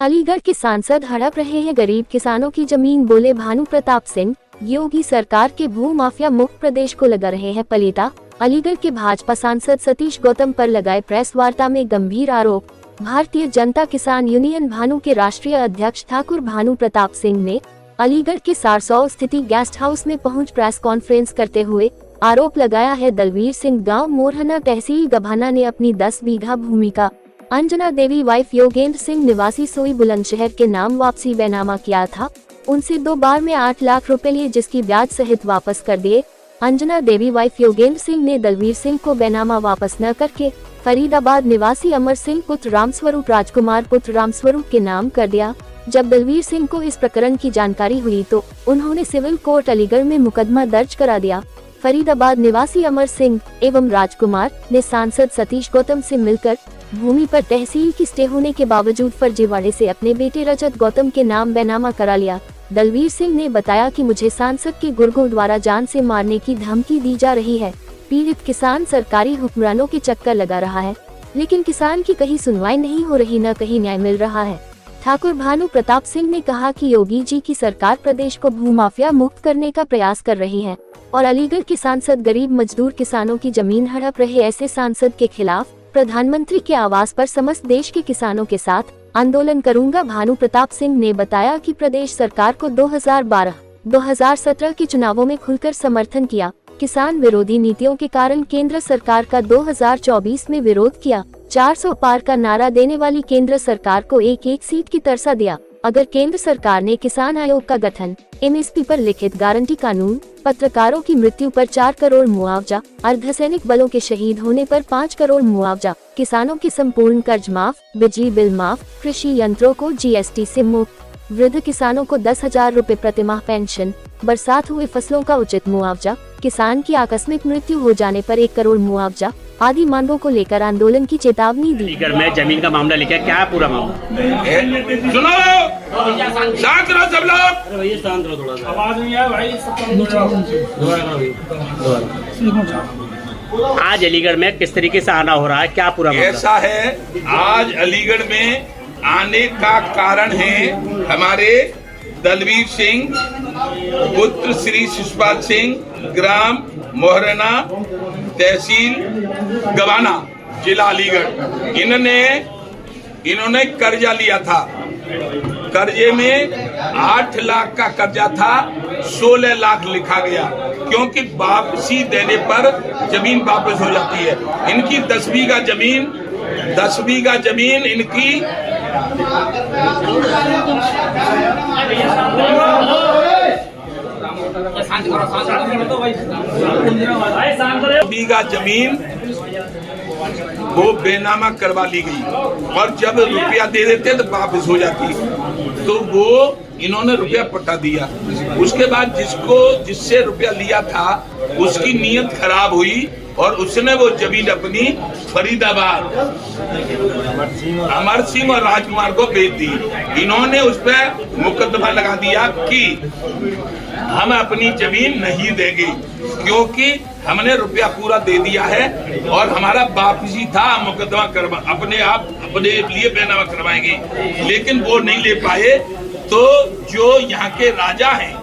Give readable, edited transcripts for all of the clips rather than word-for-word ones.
अलीगढ़ के सांसद हड़प रहे हैं गरीब किसानों की जमीन, बोले भानु प्रताप सिंह। योगी सरकार के भू माफिया मुक्त प्रदेश को लगा रहे हैं पलीता। अलीगढ़ के भाजपा सांसद सतीश गौतम पर लगाए प्रेस वार्ता में गंभीर आरोप। भारतीय जनता किसान यूनियन भानु के राष्ट्रीय अध्यक्ष ठाकुर भानु प्रताप सिंह ने अलीगढ़ के सारसौ स्थित गेस्ट हाउस में पहुंच प्रेस कॉन्फ्रेंस करते हुए आरोप लगाया है दलवीर सिंह गांव मोरहना तहसील गभाना ने अपनी 10 बीघा भूमि का अंजना देवी वाइफ योगेंद्र सिंह निवासी सोई बुलंदशहर के नाम वापसी बैनामा किया था। उनसे 2 बार में 8 लाख रुपए लिए, जिसकी ब्याज सहित वापस कर दिए। अंजना देवी वाइफ योगेंद्र सिंह ने दलवीर सिंह को बैनामा वापस न करके फरीदाबाद निवासी अमर सिंह पुत्र रामस्वरूप राजकुमार पुत्र रामस्वरूप के नाम कर दिया। जब दलवीर सिंह को इस प्रकरण की जानकारी हुई तो उन्होंने सिविल कोर्ट अलीगढ़ में मुकदमा दर्ज करा दिया। फरीदाबाद निवासी अमर सिंह एवं राजकुमार ने सांसद सतीश गौतम से मिलकर भूमि पर तहसील की स्टे होने के बावजूद फर्जीवाड़े से अपने बेटे रजत गौतम के नाम बैनामा करा लिया। दलवीर सिंह ने बताया कि मुझे सांसद के गुर्गों द्वारा जान से मारने की धमकी दी जा रही है। पीड़ित किसान सरकारी हुक्मरानों के चक्कर लगा रहा है, लेकिन किसान की कहीं सुनवाई नहीं हो रही, न कहीं न्याय मिल रहा है। ठाकुर भानु प्रताप सिंह ने कहा कि योगी जी की सरकार प्रदेश को भूमाफिया मुक्त करने का प्रयास कर रही है और अलीगढ़ के सांसद गरीब मजदूर किसानों की जमीन हड़प रहे ऐसे सांसद के खिलाफ प्रधानमंत्री के आवास पर समस्त देश के किसानों के साथ आंदोलन करूंगा। भानु प्रताप सिंह ने बताया कि प्रदेश सरकार को 2012-2017 के चुनावों में खुलकर समर्थन किया। किसान विरोधी नीतियों के कारण केंद्र सरकार का 2024 में विरोध किया। 400 पार का नारा देने वाली केंद्र सरकार को एक सीट की तरसा दिया। अगर केंद्र सरकार ने किसान आयोग का गठन, एमएसपी पर लिखित गारंटी कानून, पत्रकारों की मृत्यु पर 4 करोड़ मुआवजा, अर्धसैनिक बलों के शहीद होने पर 5 करोड़ मुआवजा, किसानों के संपूर्ण कर्ज माफ, बिजली बिल माफ, कृषि यंत्रों को जीएसटी से मुक्त, वृद्ध किसानों को 10,000 रुपए प्रतिमाह पेंशन, बरसात हुए फसलों का उचित मुआवजा, किसान की आकस्मिक मृत्यु हो जाने पर 1 करोड़ मुआवजा आदि मांगों को लेकर आंदोलन की चेतावनी दी। अलीगढ़ में जमीन का मामला लेकर क्या है पूरा मामला? सुनो, शांत रहो सब लोग। शांत रहो, थोड़ा सा आवाज नहीं है भाई। आज अलीगढ़ में किस तरीके से आना हो रहा है, क्या पूरा मामला? ऐसा है, आज अलीगढ़ में आने का कारण है हमारे दलवीर सिंह पुत्र श्री शिशुपाल सिंह, ग्राम मोहरना तहसील गवाना जिला अलीगढ़। इन्होंने कर्जा लिया था। कर्जे में 8 लाख का कर्जा था, 16 लाख लिखा गया, क्योंकि वापसी देने पर जमीन वापस हो जाती है। इनकी 10 बीघा जमीन इनकी बीघा जमीन वो बेनामा करवा ली गई और जब रुपया दे देते तो वापस हो जाती, तो वो इन्होंने रुपया पटा दिया। उसके बाद जिससे रुपया लिया था उसकी नीयत खराब हुई और उसने वो जमीन अपनी फरीदाबाद अमर सिंह और राजकुमार को बेच दी। इन्होंने उस पर मुकदमा लगा दिया कि हम अपनी जमीन नहीं देंगे, क्योंकि हमने रुपया पूरा दे दिया है और हमारा वापसी था, मुकदमा अपने लिए बैनामा करवाएंगे, लेकिन वो नहीं ले पाए। तो जो यहाँ के राजा हैं,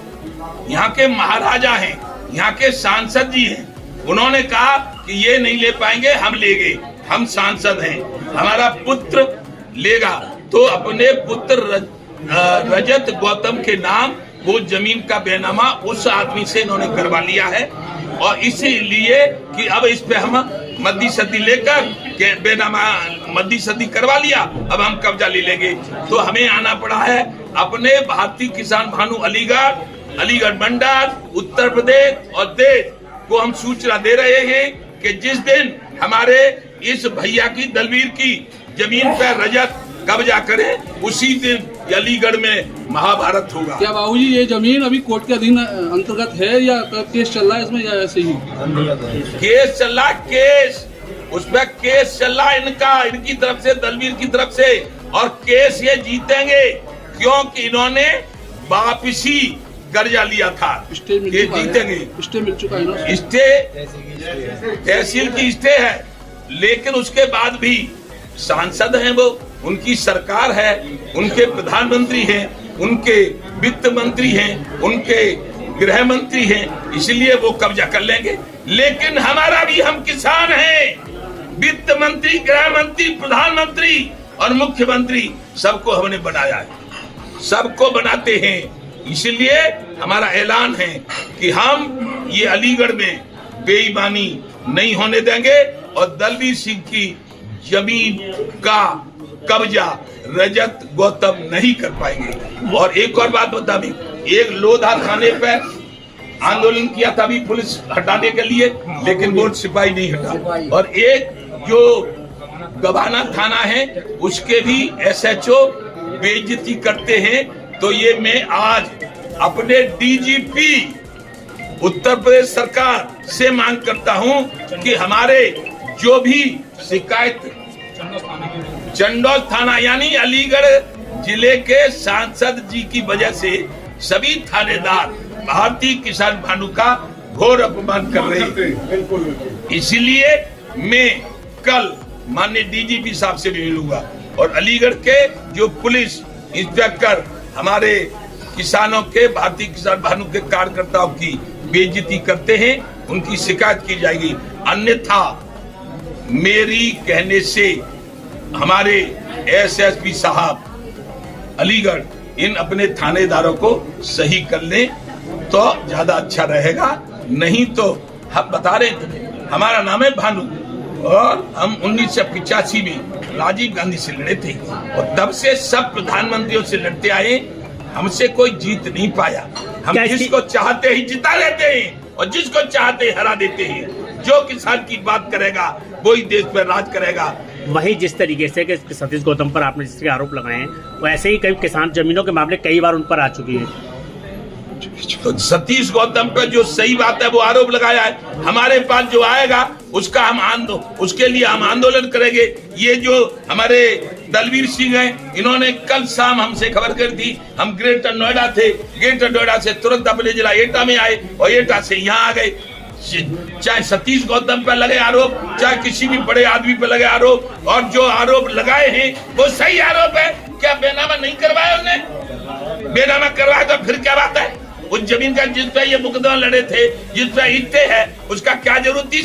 यहाँ के महाराजा हैं, यहाँ के सांसद जी हैं, उन्होंने कहा कि ये नहीं ले पाएंगे, हम लेंगे, हम सांसद हैं, हमारा पुत्र लेगा। तो अपने पुत्र रजत गौतम के नाम वो जमीन का बैनामा उस आदमी से इन्होंने करवा लिया है और इसीलिए कि अब इस पे हम मद्दी सदी लेकर के बैनामा मद्दी सदी करवा लिया, अब हम कब्जा ले लेंगे। तो हमें आना पड़ा है अपने भारतीय किसान भानु अलीगढ़ मंडल उत्तर प्रदेश और देश को हम सूचना दे रहे हैं कि जिस दिन हमारे इस भैया की दलवीर की जमीन पर रजत कब्जा करें, उसी दिन अलीगढ़ में महाभारत होगा। क्या बाबूजी ये जमीन अभी कोर्ट के अधीन अंतर्गत है या केस चल रहा है इसमें, या ऐसे ही केस चल रहा? उस पर केस चल रहा इनकी तरफ से, दलवीर की तरफ से, और केस ये जीतेंगे क्योंकि इन्होंने वापसी कर्जा लिया था। ये जीतेंगे। स्टे मिल चुका है, स्टे तहसील की स्टे है, लेकिन उसके बाद भी सांसद हैं वो, उनकी सरकार है, उनके प्रधानमंत्री हैं, उनके वित्त मंत्री हैं, उनके गृह मंत्री हैं, इसलिए वो कब्जा कर लेंगे। लेकिन हमारा भी, हम किसान हैं, वित्त मंत्री, गृह मंत्री, प्रधानमंत्री और मुख्यमंत्री सबको हमने बनाया है, सबको बनाते हैं। इसलिए हमारा ऐलान है कि हम ये अलीगढ़ में बेईमानी नहीं होने देंगे और दलवीर सिंह की जमीन का कब्जा रजत गौतम नहीं कर पाएंगे। और एक और बात बता दी, एक लोधा थाने पर आंदोलन किया था अभी पुलिस हटाने के लिए, लेकिन वो सिपाही नहीं हटा। और एक जो गवाना थाना है उसके भी एसएचओ बेइज्जती करते हैं। तो ये मैं आज अपने डीजीपी उत्तर प्रदेश सरकार से मांग करता हूं कि हमारे जो भी शिकायत चंडोल थाना यानी अलीगढ़ जिले के सांसद जी की वजह से सभी थानेदार भारतीय किसान भानु का घोर अपमान कर रहे हैं। इसलिए मैं कल माननीय डीजीपी साहब से भी मिलूंगा और अलीगढ़ के जो पुलिस इंस्पेक्टर हमारे किसानों के, भारतीय किसान भानु के कार्यकर्ताओं की बेइज्जती करते हैं, उनकी शिकायत की जाएगी। अन्यथा मेरी कहने से हमारे एसएसपी साहब अलीगढ़ इन अपने थानेदारों को सही कर लें तो ज्यादा अच्छा रहेगा। नहीं तो हम बता रहे थे, हमारा नाम है भानु और हम 1985 में राजीव गांधी से लड़े थे और तब से सब प्रधानमंत्रियों से लड़ते आए, हमसे कोई जीत नहीं पाया। हम जिसको चाहते ही जिता लेते हैं और जिसको चाहते ही हरा देते हैं। जो किसान की बात करेगा वही देश पर राज करेगा। वही जिस तरीके से कि सतीश गौतम पर आपने जिसके आरोप लगाए हैं, वैसे ही कई किसान जमीनों के मामले कई बार उन पर आ चुकी है। तो सतीश गौतम पर जो सही बात है वो आरोप लगाया है, हमारे पास जो आएगा उसका हम उसके लिए हम आंदोलन करेंगे। ये जो हमारे दलवीर सिंह हैं, इन्होंने कल शाम हमसे खबर कर दी, हम ग्रेटर नोएडा थे, ग्रेटर नोएडा से तुरंत अपने जिला एटा में आए और एटा से यहाँ आ गए। चाहे सतीश गौतम पर लगे आरोप, चाहे किसी भी बड़े आदमी पर लगे आरोप, और जो आरोप लगाए हैं वो सही आरोप है। क्या बेनामा नहीं करवाया उन्होंने? बेनामा करवाया तो फिर क्या बात है? उस जमीन का जिस पे ये मुकदमा लड़े थे, जिस पे इतने है, उसका क्या जरूरत थी?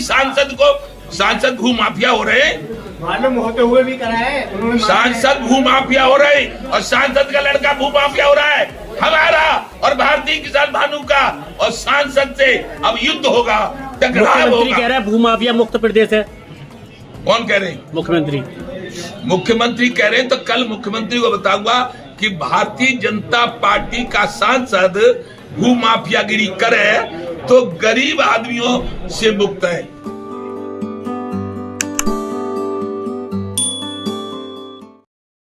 सांसद भू माफिया हो रहे हैं, मालूम होते हुए भी कराए सांसद भू माफिया हो रहे हैं और सांसद का लड़का भू माफिया हो रहा है। हमारा और भारतीय किसान भानु का और सांसद से अब युद्ध होगा, टकराव होगा। कह रहा है भू माफिया मुक्त प्रदेश है। कौन कह रहे हैं? मुख्यमंत्री कह रहे हैं। तो कल मुख्यमंत्री को बताऊंगा कि भारतीय जनता पार्टी का सांसद भू माफियागिरी करे तो गरीब आदमियों से मुक्त है।